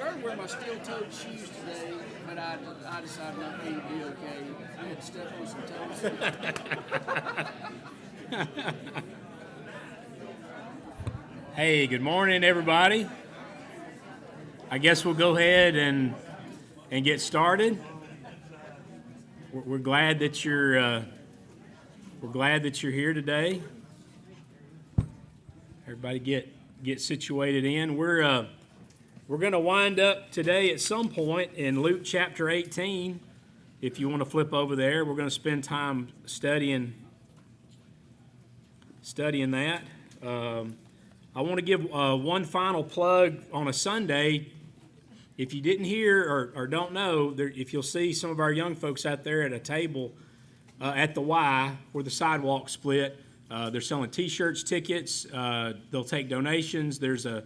started to wear my steel-toed shoes today, but I decided my feet would be okay. I had to step on some toes. Hey, good morning, everybody. I guess we'll go ahead and get started. We're glad that you're here today. Everybody get situated in. We're going to wind up today at some point in Luke chapter 18. If you want to flip over there, we're going to spend time studying that. I want to give one final plug on a Sunday. If you didn't hear or don't know, if you'll see some of our young folks out there at a table at the Y where the sidewalk split, they're selling T-shirts, tickets. They'll take donations. There's a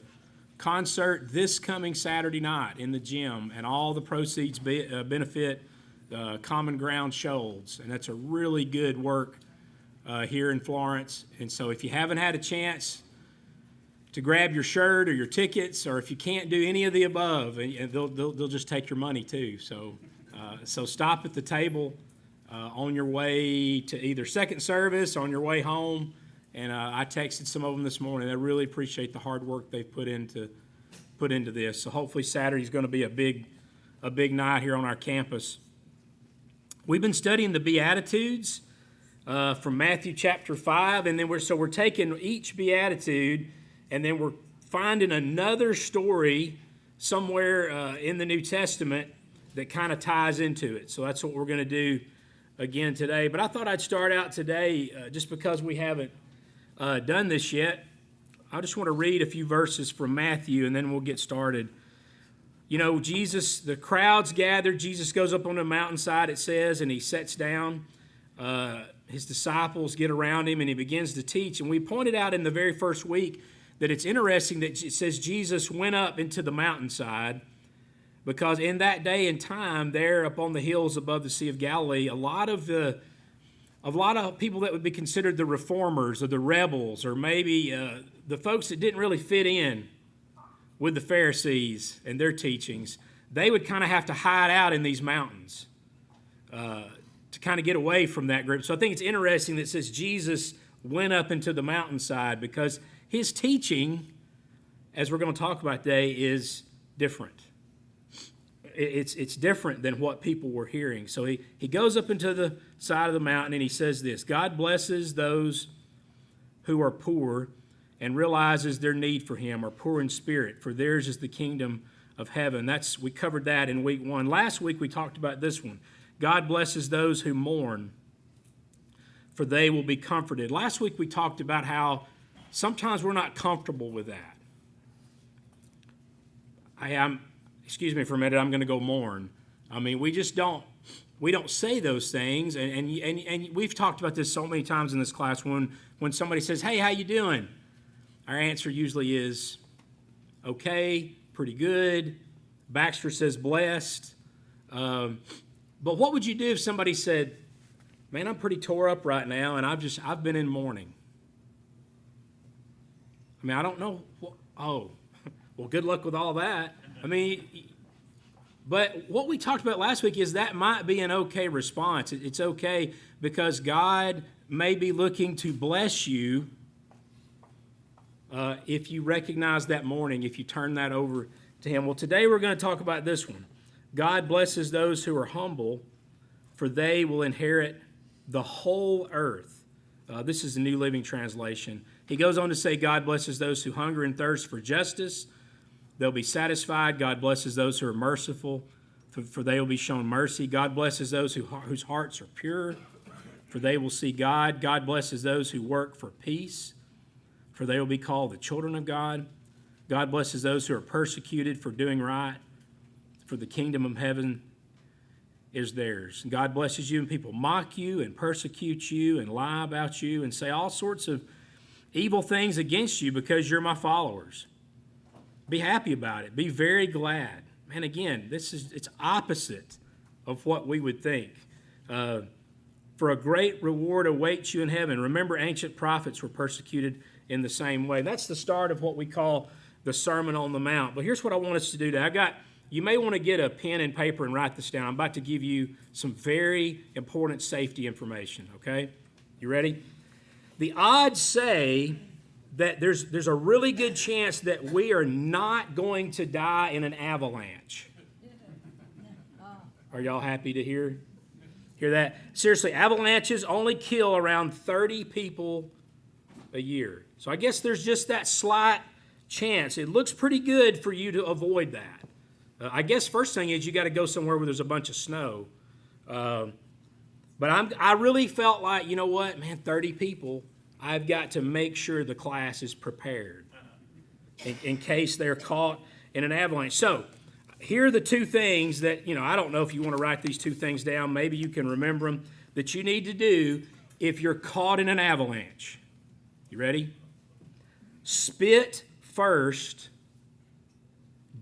concert this coming Saturday night in the gym, and all the proceeds benefit Common Ground Shoals, and that's a really good work here in Florence. And so if you haven't had a chance to grab your shirt or your tickets, or if you can't do any of the above, and they'll just take your money too. So stop at the table on your way to either second service or on your way home. And I texted some of them this morning. I really appreciate the hard work they've put into this. So hopefully Saturday's going to be a big night here on our campus. We've been studying the Beatitudes from Matthew chapter 5, and then we're taking each Beatitude, and then we're finding another story somewhere in the New Testament that kind of ties into it. So that's what we're going to do again today. But I thought I'd start out today, just because we haven't done this yet. I just want to read a few verses from Matthew, and then we'll get started. You know, the crowds gathered. Jesus goes up on the mountainside, it says, and he sits down. His disciples get around him, and he begins to teach. And we pointed out in the very first week that it's interesting that it says Jesus went up into the mountainside, because in that day and time, there up on the hills above the Sea of Galilee, a lot of people that would be considered the reformers or the rebels, or maybe the folks that didn't really fit in with the Pharisees and their teachings, they would kind of have to hide out in these mountains to kind of get away from that group. So I think it's interesting that it says Jesus went up into the mountainside, because his teaching, as we're going to talk about today, is different. It's different than what people were hearing. So he goes up into the side of the mountain, and he says this: God blesses those who are poor and realizes their need for him, are poor in spirit, for theirs is the kingdom of heaven. We covered that in week 1. Last week we talked about this one. God blesses those who mourn, for they will be comforted. Last week we talked about how sometimes we're not comfortable with that. Excuse me for a minute, I'm going to go mourn. I mean, we don't say those things, and we've talked about this so many times in this class. When somebody says, "Hey, how you doing?" Our answer usually is, "Okay, pretty good." Baxter says, "Blessed." But what would you do if somebody said, "Man, I'm pretty tore up right now, and I've been in mourning"? I mean, I don't know. Oh, well, good luck with all that. I mean, but what we talked about last week is that might be an okay response. It's okay, because God may be looking to bless you if you recognize that mourning, if you turn that over to him. Well, today we're going to talk about this one. God blesses those who are humble, for they will inherit the whole earth. This is the New Living Translation. He goes on to say, God blesses those who hunger and thirst for justice. They'll be satisfied. God blesses those who are merciful, for they will be shown mercy. God blesses those whose hearts are pure, for they will see God. God blesses those who work for peace, for they will be called the children of God. God blesses those who are persecuted for doing right, for the kingdom of heaven is theirs. God blesses you, and people mock you and persecute you and lie about you and say all sorts of evil things against you because you're my followers. Be happy about it. Be very glad. And again, it's opposite of what we would think. For a great reward awaits you in heaven. Remember, ancient prophets were persecuted in the same way. That's the start of what we call the Sermon on the Mount. But here's what I want us to do today. You may want to get a pen and paper and write this down. I'm about to give you some very important safety information, okay? You ready? The odds say that there's a really good chance that we are not going to die in an avalanche. Are y'all happy to hear that? Seriously, avalanches only kill around 30 people a year. So I guess there's just that slight chance. It looks pretty good for you to avoid that. I guess first thing is you got to go somewhere where there's a bunch of snow. But I really felt like, you know what, man, 30 people, I've got to make sure the class is prepared in case they're caught in an avalanche. So here are the two things that, I don't know if you want to write these two things down. Maybe you can remember them, that you need to do if you're caught in an avalanche. You ready? Spit first,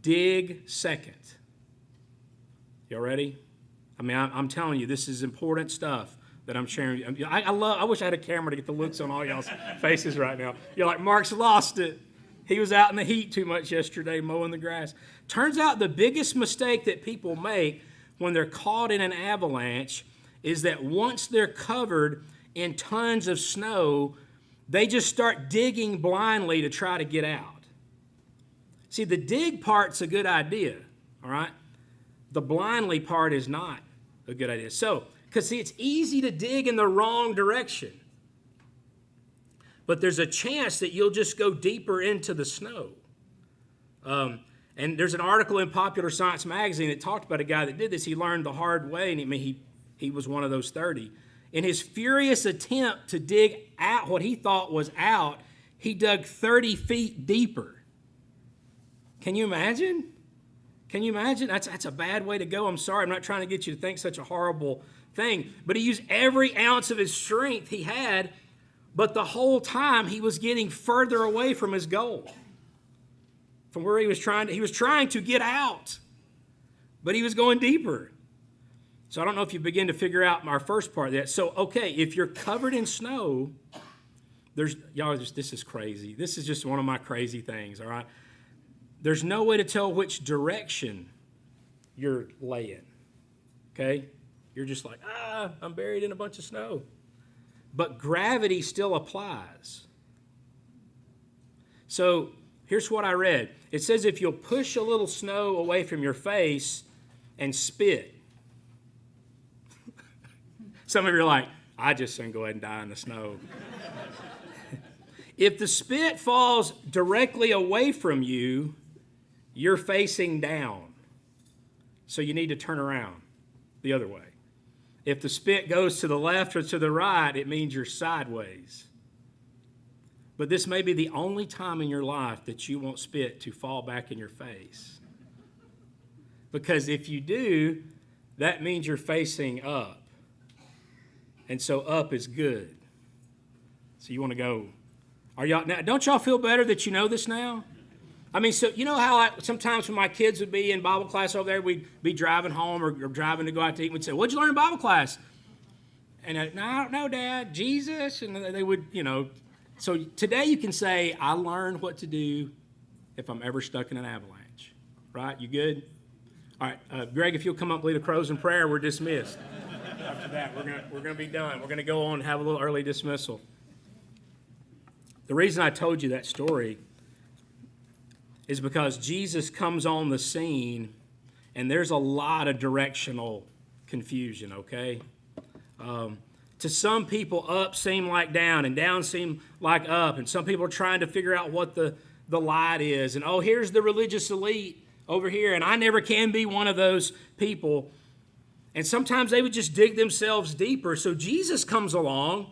dig second. Y'all ready? I mean, I'm telling you, this is important stuff that I'm sharing. I wish I had a camera to get the looks on all y'all's faces right now. You're like, Mark's lost it. He was out in the heat too much yesterday mowing the grass. Turns out the biggest mistake that people make when they're caught in an avalanche is that once they're covered in tons of snow, they just start digging blindly to try to get out. See, the dig part's a good idea, all right? The blindly part is not a good idea. So, because see, it's easy to dig in the wrong direction. But there's a chance that you'll just go deeper into the snow. And there's an article in Popular Science magazine that talked about a guy that did this. He learned the hard way, and he was one of those 30. In his furious attempt to dig out what he thought was out, he dug 30 feet deeper. Can you imagine? Can you imagine? That's a bad way to go. I'm sorry. I'm not trying to get you to think such a horrible thing. But he used every ounce of his strength he had, but the whole time he was getting further away from his goal. From where he was trying to get out, but he was going deeper. So I don't know if you begin to figure out our first part of that. So, okay, if you're covered in snow, this is crazy. This is just one of my crazy things, all right? There's no way to tell which direction you're laying, okay? You're just like, I'm buried in a bunch of snow. But gravity still applies. So here's what I read. It says if you'll push a little snow away from your face and spit. Some of you are like, I just shouldn't go ahead and die in the snow. If the spit falls directly away from you, you're facing down. So you need to turn around the other way. If the spit goes to the left or to the right, it means you're sideways. But this may be the only time in your life that you want spit to fall back in your face. Because if you do, that means you're facing up. And so up is good. So you want to go. Now, don't y'all feel better that you know this now? I mean, so you know how sometimes when my kids would be in Bible class over there, we'd be driving home or driving to go out to eat, and we'd say, what'd you learn in Bible class? And I don't know, Dad, Jesus. And they would, So today you can say, I learned what to do if I'm ever stuck in an avalanche. Right? You good? All right, Greg, if you'll come up and lead the crows in prayer, we're dismissed. After that, we're gonna be done. We're gonna go on and have a little early dismissal. The reason I told you that story is because Jesus comes on the scene, and there's a lot of directional confusion, okay? To some people, up seem like down, and down seem like up, and some people are trying to figure out what the light is, and here's the religious elite over here, and I never can be one of those people. And sometimes they would just dig themselves deeper. So Jesus comes along,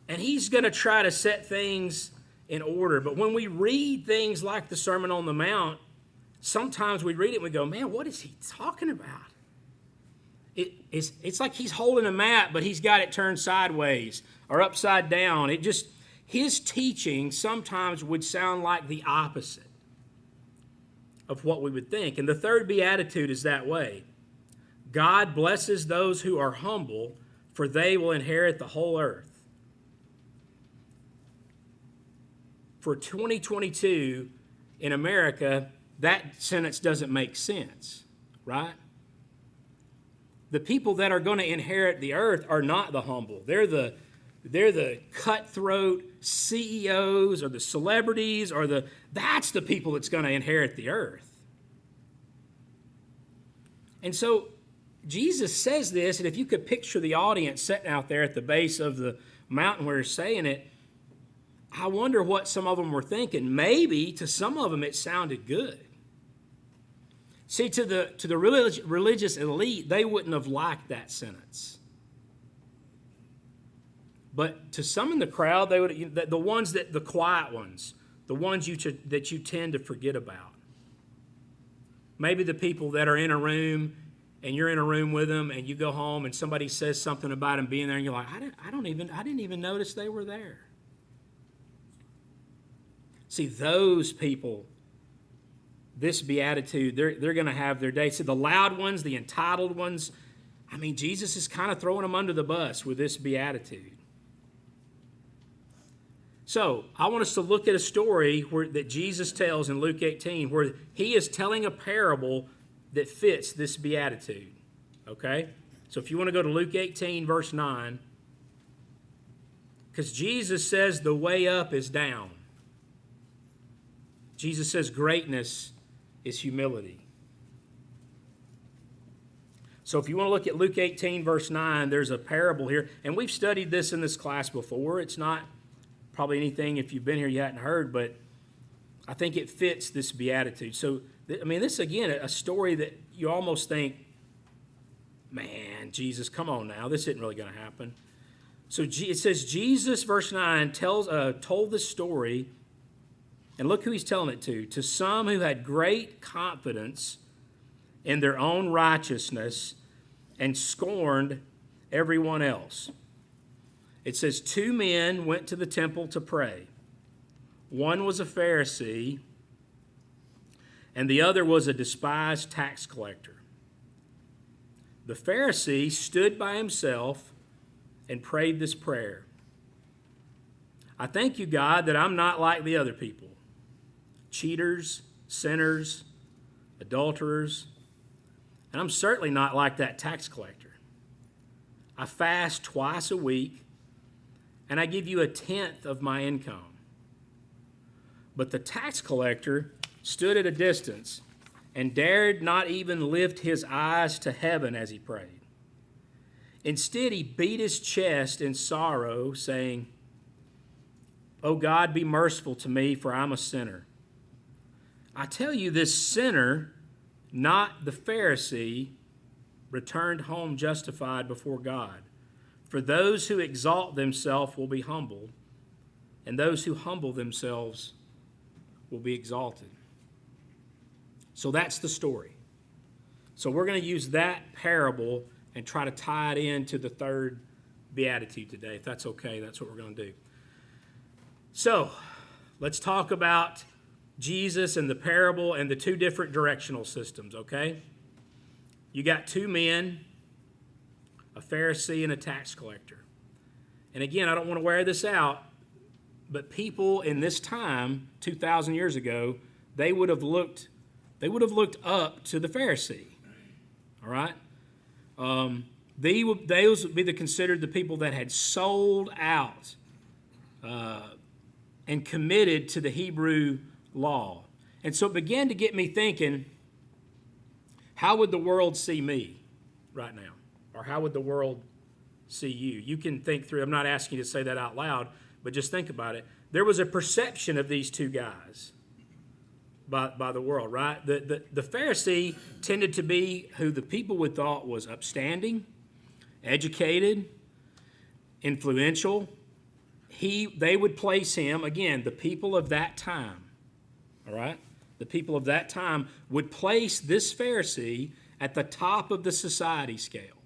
and he's going to try to set things in order. But when we read things like the Sermon on the Mount, sometimes we read it and we go, man, what is he talking about? It's like he's holding a map, but he's got it turned sideways or upside down. His teaching sometimes would sound like the opposite of what we would think. And the third beatitude is that way. God blesses those who are humble, for they will inherit the whole earth. For 2022, in America, that sentence doesn't make sense, right? The people that are going to inherit the earth are not the humble. They're the cutthroat CEOs or the celebrities that's the people that's going to inherit the earth. And so Jesus says this, and if you could picture the audience sitting out there at the base of the mountain where he's saying it, I wonder what some of them were thinking. Maybe to some of them it sounded good. See, to the religious elite, they wouldn't have liked that sentence. But to some in the crowd, they would, the ones the quiet ones, the ones that you tend to forget about. Maybe the people that are in a room and you're in a room with them and you go home and somebody says something about them being there and you're like, I didn't even notice they were there. See, those people, this beatitude, they're going to have their day. See, the loud ones, the entitled ones, I mean, Jesus is kind of throwing them under the bus with this beatitude. So, I want us to look at a story that Jesus tells in Luke 18 where he is telling a parable that fits this beatitude. Okay? So, if you want to go to Luke 18, verse 9, because Jesus says the way up is down. Jesus says greatness is humility. So if you want to look at Luke 18, verse 9, there's a parable here. And we've studied this in this class before. It's not probably anything, if you've been here, you hadn't heard, but I think it fits this beatitude. So, I mean, this, again, a story that you almost think, man, Jesus, come on now. This isn't really going to happen. So it says Jesus, verse 9, told this story. And look who he's telling it to some who had great confidence in their own righteousness and scorned everyone else. It says 2 men went to the temple to pray. One was a Pharisee, and the other was a despised tax collector. The Pharisee stood by himself and prayed this prayer. I thank you, God, that I'm not like the other people. Cheaters, sinners, adulterers, and I'm certainly not like that tax collector. I fast twice a week, and I give you 1/10 of my income. But the tax collector stood at a distance and dared not even lift his eyes to heaven as he prayed. Instead, he beat his chest in sorrow, saying, "Oh God, be merciful to me, for I'm a sinner." I tell you, this sinner, not the Pharisee, returned home justified before God. For those who exalt themselves will be humbled, and those who humble themselves will be exalted. So that's the story. So we're going to use that parable and try to tie it into the third beatitude today. If that's okay, that's what we're going to do. So let's talk about Jesus and the parable and the 2 different directional systems, okay? You got 2 men, a Pharisee and a tax collector. And again, I don't want to wear this out, but people in this time, 2,000 years ago, they would have looked up to the Pharisee, all right? Those would be considered the people that had sold out and committed to the Hebrew law. And so it began to get me thinking, how would the world see me right now? Or how would the world see you? You can think through, I'm not asking you to say that out loud, but just think about it. There was a perception of these 2 guys by the world, right? The Pharisee tended to be who the people would thought was upstanding, educated, influential. They would place him, again, the people of that time, all right? The people of that time would place this Pharisee at the top of the society scale.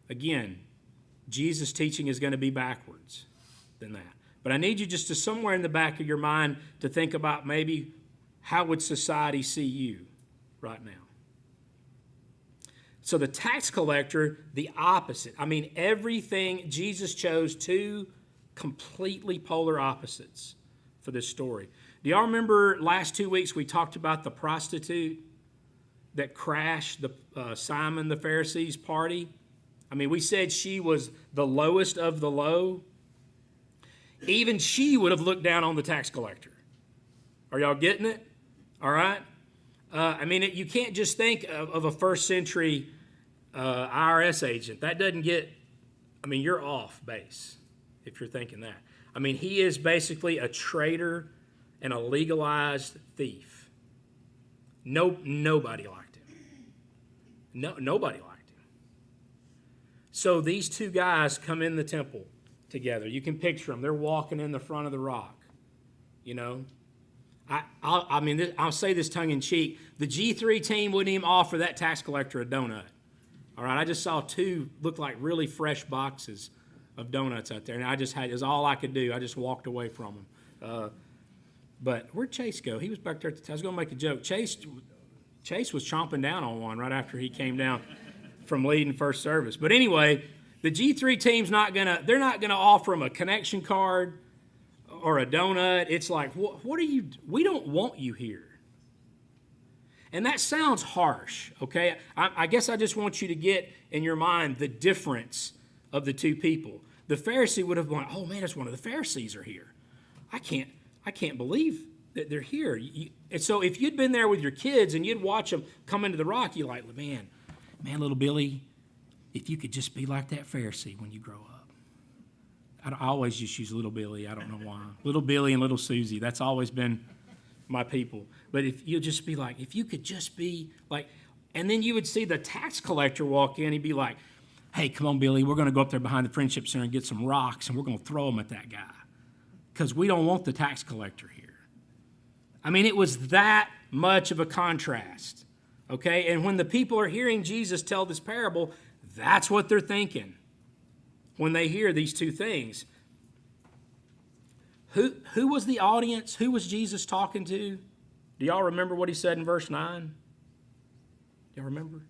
Again, Jesus' teaching is going to be backwards than that. But I need you just to somewhere in the back of your mind to think about maybe how would society see you right now? So the tax collector, the opposite. I mean, everything, Jesus chose 2 completely polar opposites for this story. Do y'all remember last 2 weeks we talked about the prostitute that crashed Simon the Pharisee's party? I mean, we said she was the lowest of the low. Even she would have looked down on the tax collector. Are y'all getting it? All right? I mean, you can't just think of a first century IRS agent. That doesn't get, I mean, you're off base if you're thinking that. I mean, he is basically a traitor and a legalized thief. Nobody liked him. Nobody liked him. So these two guys come in the temple together. You can picture them. They're walking in the front of the rock, you know. I'll say this tongue in cheek. The G3 team wouldn't even offer that tax collector a donut. All right, I just saw two look like really fresh boxes of donuts out there, and it was all I could do. I just walked away from them. But where'd Chase go? He was back there. I was going to make a joke. Chase was chomping down on one right after he came down from leading first service. But anyway, the G3 team's they're not gonna offer him a connection card or a donut. It's like, what are you? We don't want you here. And that sounds harsh, okay? I guess I just want you to get in your mind the difference of the two people. The Pharisee would have gone, oh man, it's one of the Pharisees are here. I can't believe that they're here. And so if you'd been there with your kids and you'd watch them come into the rock, you're like, man, little Billy, if you could just be like that Pharisee when you grow up. I always just use little Billy. I don't know why. Little Billy and little Susie. That's always been my people. But if you just be like, if you could just be like, and then you would see the tax collector walk in, he'd be like, hey, come on, Billy, we're going to go up there behind the Friendship Center and get some rocks, and we're going to throw them at that guy because we don't want the tax collector here. I mean, it was that much of a contrast, okay? And when the people are hearing Jesus tell this parable, that's what they're thinking when they hear these two things. Who was the audience? Who was Jesus talking to? Do y'all remember what he said in verse 9? Y'all remember?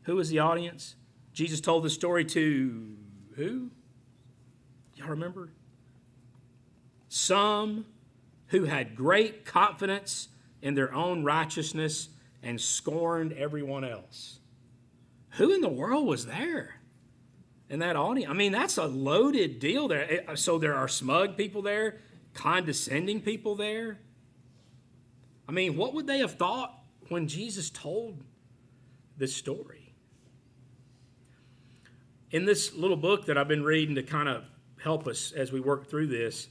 Who was the audience? Jesus told the story to who? Y'all remember? Some who had great confidence in their own righteousness and scorned everyone else. Who in the world was there in that audience? I mean, that's a loaded deal there. So there are smug people there, condescending people there. I mean, what would they have thought when Jesus told this story? In this little book that I've been reading to kind of help us as we work through this,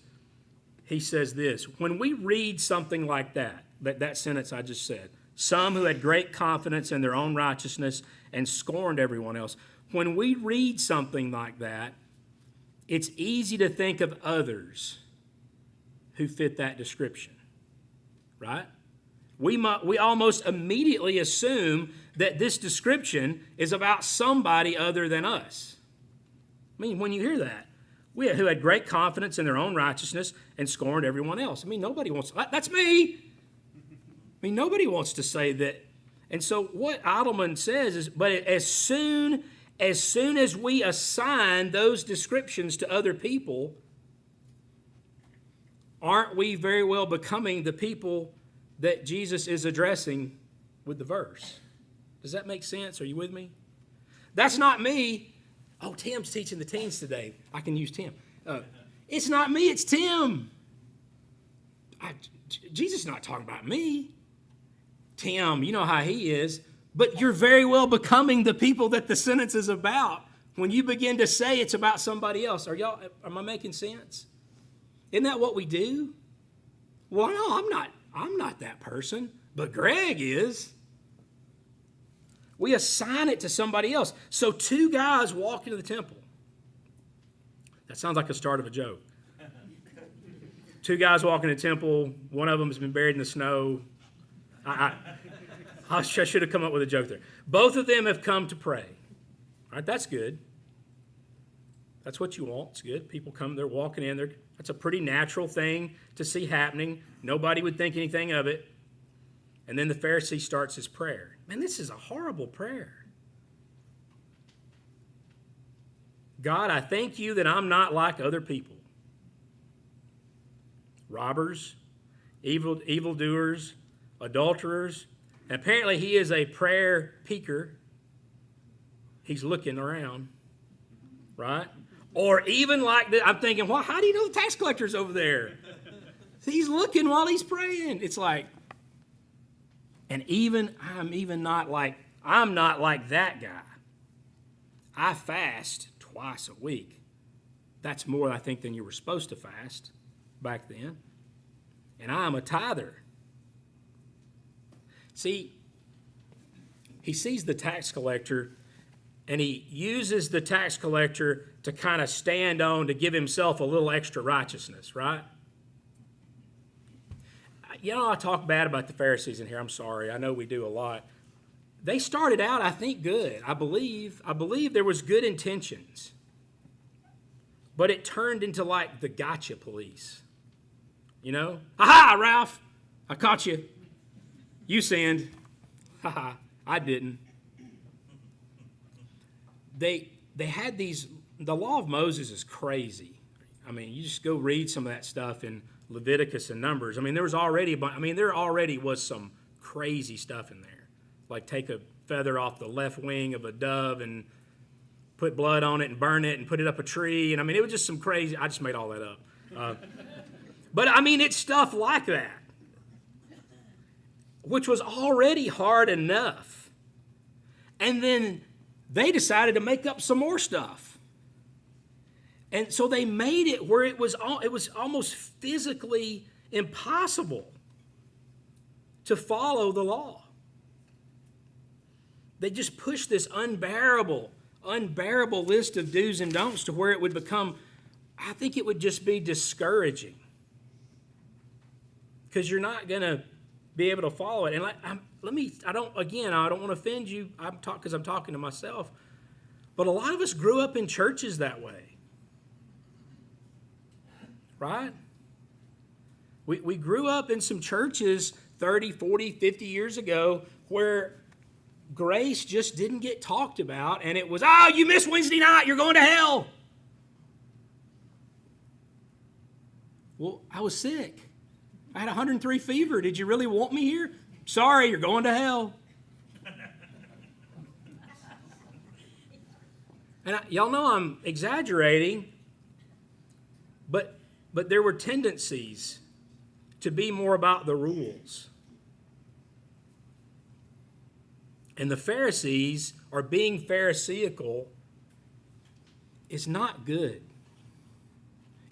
he says this: when we read something like that sentence I just said, some who had great confidence in their own righteousness and scorned everyone else. When we read something like that, it's easy to think of others who fit that description, right? We almost immediately assume that this description is about somebody other than us. I mean, when you hear that, who had great confidence in their own righteousness and scorned everyone else. I mean, nobody wants, that's me. I mean, nobody wants to say that. And so what Idleman says is, but as soon as we assign those descriptions to other people, aren't we very well becoming the people that Jesus is addressing with the verse? Does that make sense? Are you with me? That's not me. Oh, Tim's teaching the teens today. I can use Tim. It's not me, it's Tim. Jesus is not talking about me. Tim, you know how he is. But you're very well becoming the people that the sentence is about when you begin to say it's about somebody else. Am I making sense? Isn't that what we do? Well, no, I'm not that person, but Greg is. We assign it to somebody else. So two guys walk into the temple. That sounds like the start of a joke. Two guys walk into the temple. One of them has been buried in the snow. I should have come up with a joke there. Both of them have come to pray. All right, that's good. That's what you want. It's good. People come, they're walking in. That's a pretty natural thing to see happening. Nobody would think anything of it. And then the Pharisee starts his prayer. Man, this is a horrible prayer. God, I thank you that I'm not like other people. robbers, evildoers, adulterers. And apparently he is a prayer peeker. He's looking around, right? Or even like this, I'm thinking, well, how do you know the tax collector's over there? He's looking while he's praying. It's like, and I'm not like that guy. I fast twice a week. That's more, I think, than you were supposed to fast back then. And I am a tither. See, he sees the tax collector, and he uses the tax collector to kind of stand on to give himself a little extra righteousness, right? You know, I talk bad about the Pharisees in here. I'm sorry. I know we do a lot. They started out, I think, good. I believe there was good intentions. But it turned into like the gotcha police. You know? Ha-ha, Ralph! I caught you. You sinned. Ha-ha, I didn't. They had these, the law of Moses is crazy. I mean, you just go read some of that stuff in Leviticus and Numbers. I mean, there already was some crazy stuff in there. Like take a feather off the left wing of a dove and put blood on it and burn it and put it up a tree. And I mean, it was just some crazy, I just made all that up. But I mean, it's stuff like that, which was already hard enough. And then they decided to make up some more stuff. And so they made it where it was almost physically impossible to follow the law. They just pushed this unbearable list of do's and don'ts to where it would become, I think it would just be discouraging. Because you're not going to be able to follow it. And I don't want to offend you because I'm talking to myself. But a lot of us grew up in churches that way. Right? We grew up in some churches 30, 40, 50 years ago where grace just didn't get talked about, and it was, oh, you missed Wednesday night, you're going to hell. Well, I was sick. I had 103 fever. Did you really want me here? Sorry, you're going to hell. And y'all know I'm exaggerating, but there were tendencies to be more about the rules. And the Pharisees, or being Pharisaical, is not good.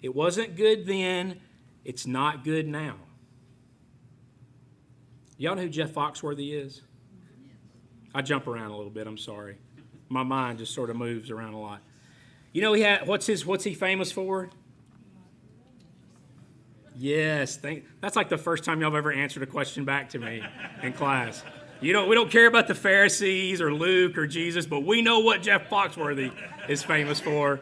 It wasn't good then. It's not good now. Y'all know who Jeff Foxworthy is? I jump around a little bit. I'm sorry. My mind just sort of moves around a lot. You know, what's he famous for? Yes, that's like the first time y'all have ever answered a question back to me in class. We don't care about the Pharisees or Luke or Jesus, but we know what Jeff Foxworthy is famous for.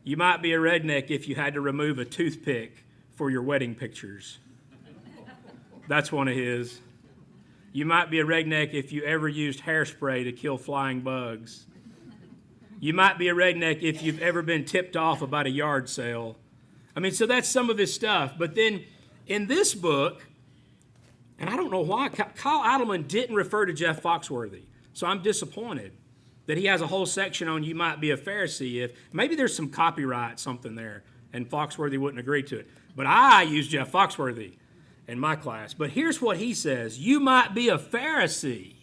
You might be a redneck if you had to remove a toothpick for your wedding pictures. That's one of his. You might be a redneck if you ever used hairspray to kill flying bugs. You might be a redneck if you've ever been tipped off about a yard sale. I mean, so that's some of his stuff. But then in this book, and I don't know why, Kyle Idleman didn't refer to Jeff Foxworthy. So I'm disappointed that he has a whole section on you might be a Pharisee. If maybe there's some copyright something there, and Foxworthy wouldn't agree to it. But I use Jeff Foxworthy in my class. But here's what he says. You might be a Pharisee.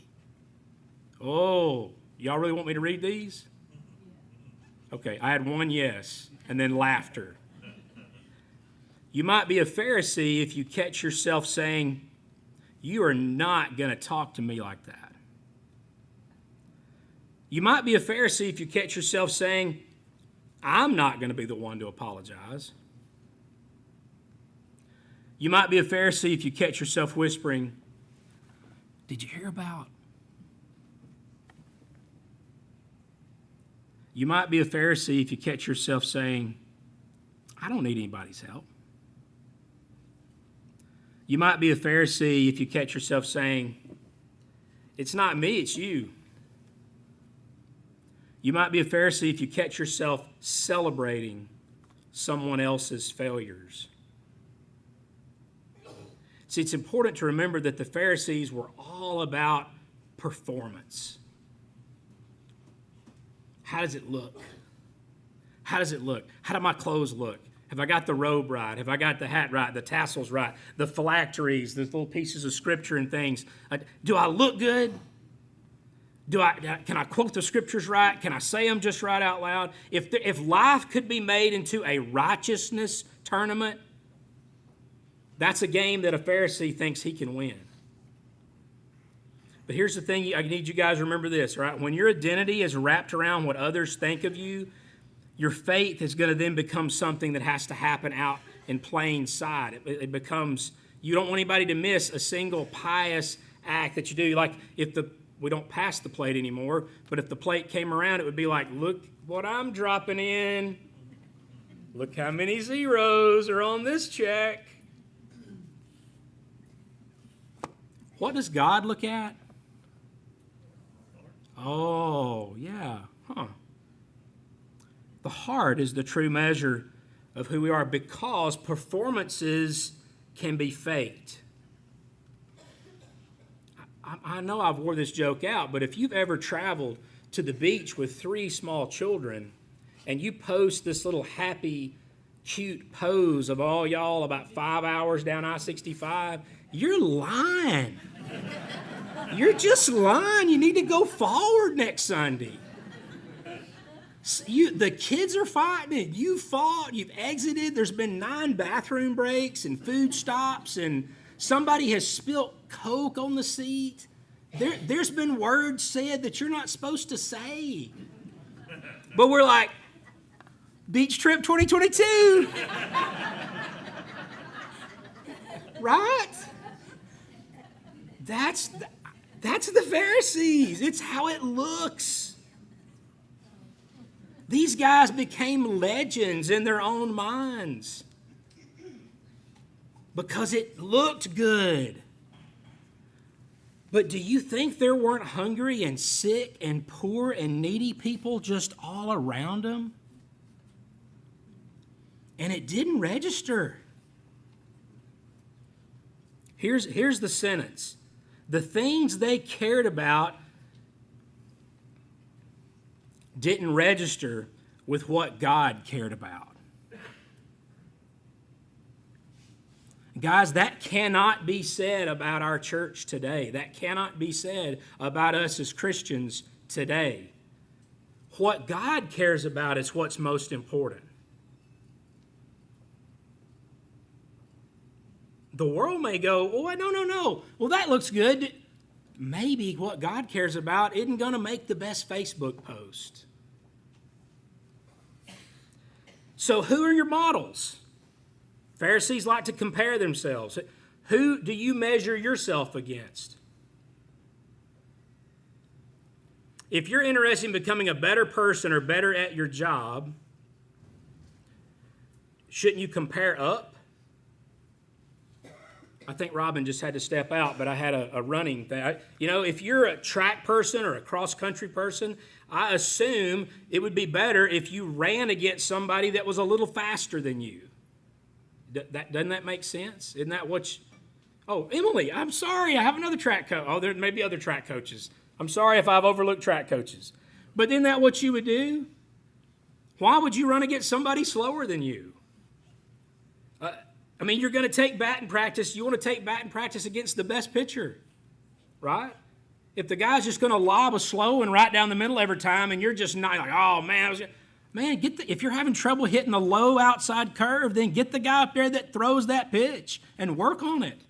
Oh, y'all really want me to read these? Okay, I had one yes, and then laughter. You might be a Pharisee if you catch yourself saying, you are not going to talk to me like that. You might be a Pharisee if you catch yourself saying, I'm not going to be the one to apologize. You might be a Pharisee if you catch yourself whispering, did you hear about? You might be a Pharisee if you catch yourself saying, I don't need anybody's help. You might be a Pharisee if you catch yourself saying, it's not me, it's you. You might be a Pharisee if you catch yourself celebrating someone else's failures. See, it's important to remember that the Pharisees were all about performance. How does it look? How does it look? How do my clothes look? Have I got the robe right? Have I got the hat right? The tassels right? The phylacteries, the little pieces of scripture and things. Do I look good? Can I quote the scriptures right? Can I say them just right out loud? If life could be made into a righteousness tournament, that's a game that a Pharisee thinks he can win. But here's the thing, I need you guys to remember this, right? When your identity is wrapped around what others think of you, your faith is going to then become something that has to happen out in plain sight. It becomes, you don't want anybody to miss a single pious act that you do. Like we don't pass the plate anymore, but if the plate came around, it would be like, look what I'm dropping in. Look how many zeros are on this check. What does God look at? Oh, yeah. The heart is the true measure of who we are because performances can be faked. I know I've wore this joke out, but if you've ever traveled to the beach with 3 small children and you post this little happy, cute pose of all y'all about 5 hours down I-65, you're lying. You're just lying. You need to go forward next Sunday. The kids are fighting it. You fought. You've exited. There's been 9 bathroom breaks and food stops, and somebody has spilt Coke on the seat. There's been words said that you're not supposed to say. But we're like, beach trip 2022. Right? That's the Pharisees. It's how it looks. These guys became legends in their own minds because it looked good. But do you think there weren't hungry and sick and poor and needy people just all around them? And it didn't register. Here's the sentence. The things they cared about didn't register with what God cared about. Guys, that cannot be said about our church today. That cannot be said about us as Christians today. What God cares about is what's most important. The world may go, oh, no. Well, that looks good. Maybe what God cares about isn't going to make the best Facebook post. So who are your models? Pharisees like to compare themselves. Who do you measure yourself against? If you're interested in becoming a better person or better at your job, shouldn't you compare up? I think Robin just had to step out, but I had a running thing. If you're a track person or a cross-country person, I assume it would be better if you ran against somebody that was a little faster than you. Doesn't that make sense? Isn't that what Oh, Emily, I'm sorry, I have another track coach. Oh, there may be other track coaches. I'm sorry if I've overlooked track coaches. But isn't that what you would do? Why would you run against somebody slower than you? You're going to take batting practice. You want to take batting practice against the best pitcher, right? If the guy's just going to lob a slow and right down the middle every time, and you're just not like, oh, man, if you're having trouble hitting a low outside curve, then get the guy up there that throws that pitch and work on it.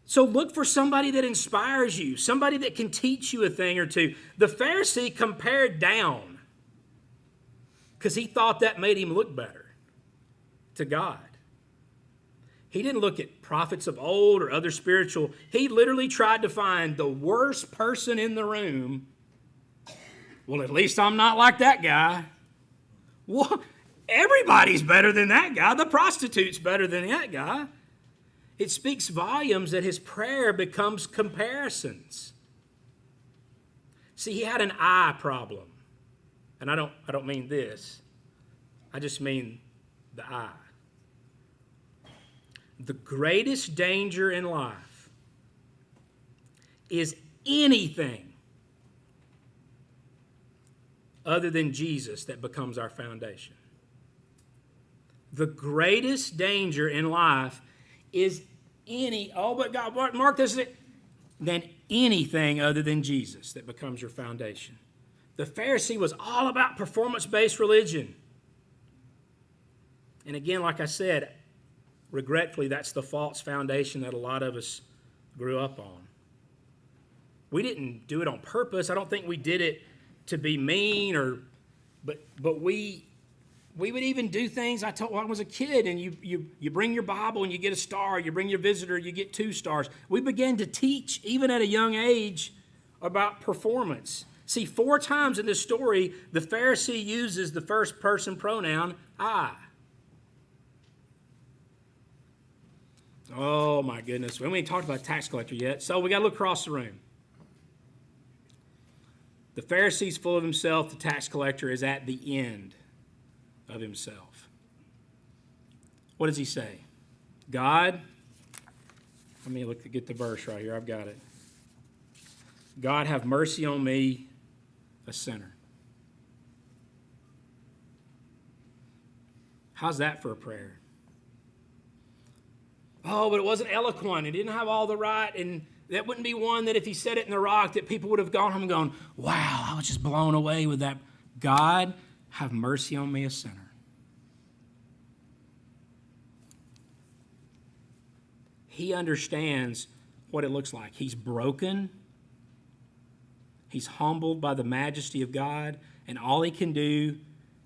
So look for somebody that inspires you, somebody that can teach you a thing or two. The Pharisee compared down because he thought that made him look better to God. He didn't look at prophets of old or other spiritual. He literally tried to find the worst person in the room. Well, at least I'm not like that guy. Well, everybody's better than that guy. The prostitute's better than that guy. It speaks volumes that his prayer becomes comparisons. See, he had an eye problem. And I don't mean this. I just mean the I. The greatest danger in life is anything other than Jesus that becomes our foundation. The greatest danger in life is but God, Mark, this is it, than anything other than Jesus that becomes your foundation. The Pharisee was all about performance-based religion. And again, like I said, regretfully, that's the false foundation that a lot of us grew up on. We didn't do it on purpose. I don't think we did it to be mean, but we would even do things. When I was a kid, and you bring your Bible and you get a star. You bring your visitor, you get 2 stars. We began to teach, even at a young age, about performance. See, 4 times in this story, the Pharisee uses the first person pronoun, I. Oh, my goodness. We haven't even talked about tax collector yet, so we got to look across the room. The Pharisee's full of himself. The tax collector is at the end of himself. What does he say? God, let me get the verse right here. I've got it. God, have mercy on me, a sinner. How's that for a prayer? Oh, but it wasn't eloquent. It didn't have all the right, and that wouldn't be one that if he said it in the rock that people would have gone home and gone, wow, I was just blown away with that. God, have mercy on me, a sinner. He understands what it looks like. He's broken. He's humbled by the majesty of God, and all he can do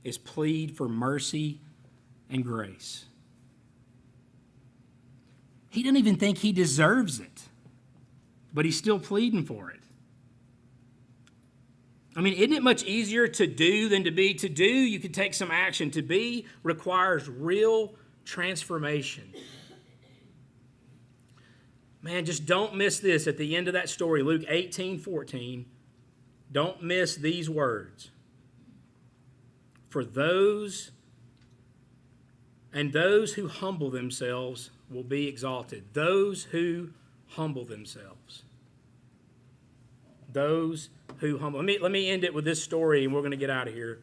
is plead for mercy and grace. He doesn't even think he deserves it, but he's still pleading for it. I mean, isn't it much easier to do than to be? To do, you can take some action. To be requires real transformation. Man, just don't miss this at the end of that story, Luke 18:14. Don't miss these words. For those who humble themselves will be exalted. Those who humble themselves. Those who humble. Let me end it with this story, and we're going to get out of here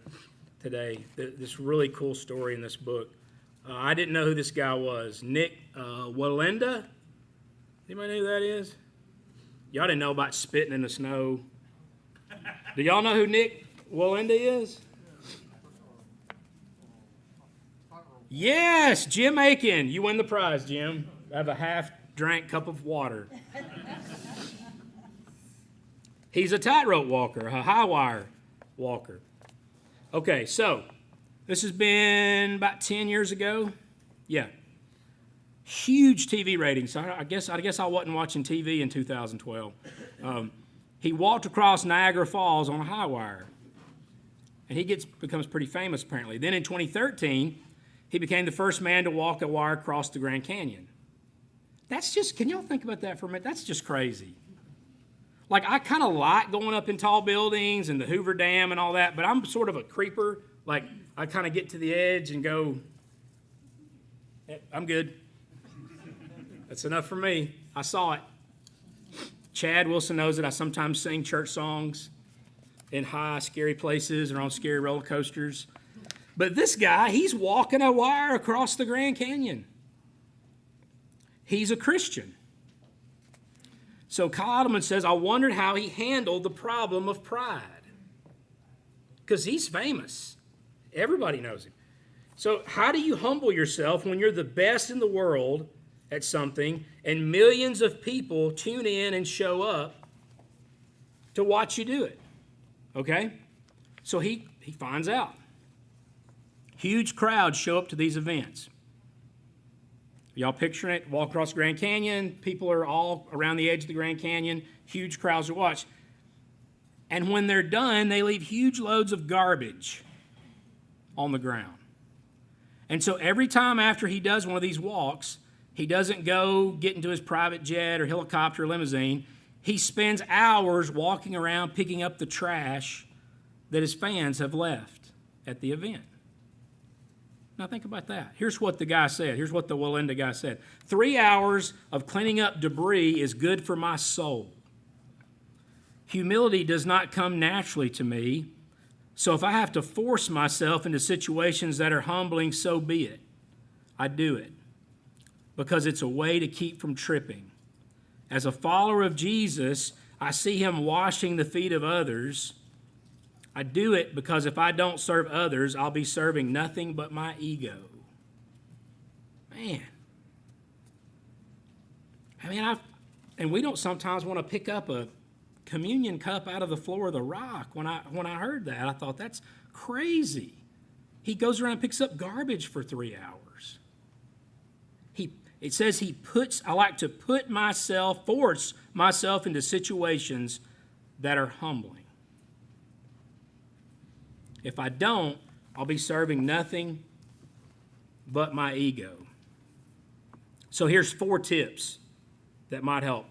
today. This really cool story in this book. I didn't know who this guy was. Nik Wallenda. Anybody know who that is? Y'all didn't know about spitting in the snow. Do y'all know who Nik Wallenda is? Yes, Jim Aiken. You win the prize, Jim. I have a half-drank cup of water. He's a tightrope walker, a high wire walker. Okay, so this has been about 10 years ago. Yeah. Huge TV ratings. So I guess I wasn't watching TV in 2012. He walked across Niagara Falls on a high wire. And he becomes pretty famous, apparently. Then in 2013, he became the first man to walk a wire across the Grand Canyon. Can y'all think about that for a minute? That's just crazy. Like, I kind of like going up in tall buildings and the Hoover Dam and all that, but I'm sort of a creeper. Like, I kind of get to the edge and go, I'm good. That's enough for me. I saw it. Chad Wilson knows that I sometimes sing church songs in high, scary places or on scary roller coasters. But this guy, he's walking a wire across the Grand Canyon. He's a Christian. So Kyle Idleman says, I wondered how he handled the problem of pride. Because he's famous. Everybody knows him. So how do you humble yourself when you're the best in the world at something and millions of people tune in and show up to watch you do it? Okay? So he finds out. Huge crowds show up to these events. Y'all picturing it? Walk across the Grand Canyon. People are all around the edge of the Grand Canyon. Huge crowds to watch. And when they're done, they leave huge loads of garbage on the ground. And so every time after he does one of these walks, he doesn't go get into his private jet or helicopter or limousine. He spends hours walking around picking up the trash that his fans have left at the event. Now think about that. Here's what the guy said. Here's what the Walenda guy said. 3 hours of cleaning up debris is good for my soul. Humility does not come naturally to me, so if I have to force myself into situations that are humbling, so be it. I do it because it's a way to keep from tripping. As a follower of Jesus, I see him washing the feet of others. I do it because if I don't serve others, I'll be serving nothing but my ego. Man. I mean, and we don't sometimes want to pick up a communion cup out of the floor of the rock. When I heard that, I thought, that's crazy. He goes around and picks up garbage for 3 hours. It says I like to force myself into situations that are humbling. If I don't, I'll be serving nothing but my ego. So here's 4 tips that might help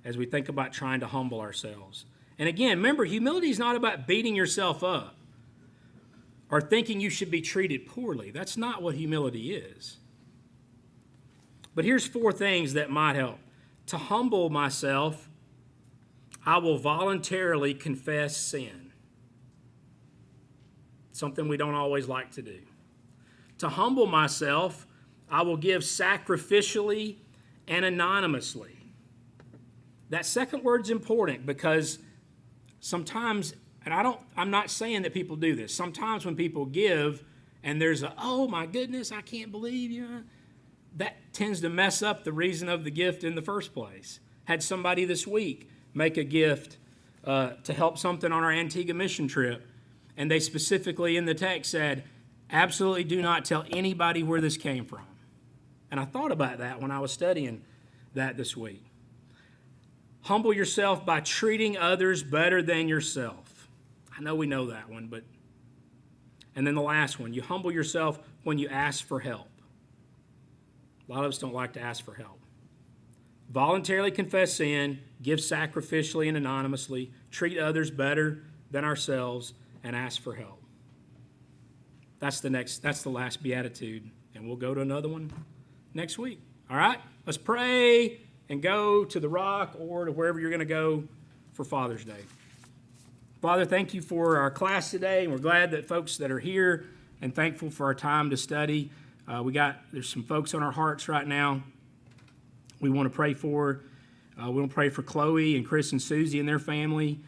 as we think about trying to humble ourselves. And again, remember, humility is not about beating yourself up or thinking you should be treated poorly. That's not what humility is. But here's 4 things that might help. To humble myself, I will voluntarily confess sin. Something we don't always like to do. To humble myself, I will give sacrificially and anonymously. That second word's important because sometimes, and I'm not saying that people do this. Sometimes when people give and there's oh my goodness, I can't believe you, that tends to mess up the reason of the gift in the first place. Had somebody this week make a gift to help something on our Antigua mission trip, and they specifically in the text said, absolutely do not tell anybody where this came from. And I thought about that when I was studying that this week. Humble yourself by treating others better than yourself. I know we know that one, but... And then the last one, you humble yourself when you ask for help. A lot of us don't like to ask for help. Voluntarily confess sin, give sacrificially and anonymously, treat others better than ourselves, and ask for help. That's the last beatitude, and we'll go to another one next week. All right? Let's pray and go to the rock or to wherever you're going to go for Father's Day. Father, thank you for our class today, and we're glad that folks that are here and thankful for our time to study. There's some folks on our hearts right now we want to pray for. We want to pray for Chloe and Chris and Susie and their family.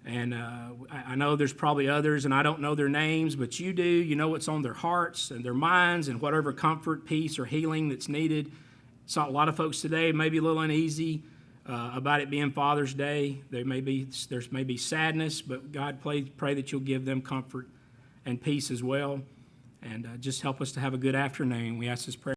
And I know there's probably others, and I don't know their names, but you do. You know what's on their hearts and their minds and whatever comfort, peace, or healing that's needed. So a lot of folks today may be a little uneasy about it being Father's Day. There's maybe sadness, but God, pray that you'll give them comfort and peace as well. And just help us to have a good afternoon. We ask this prayer.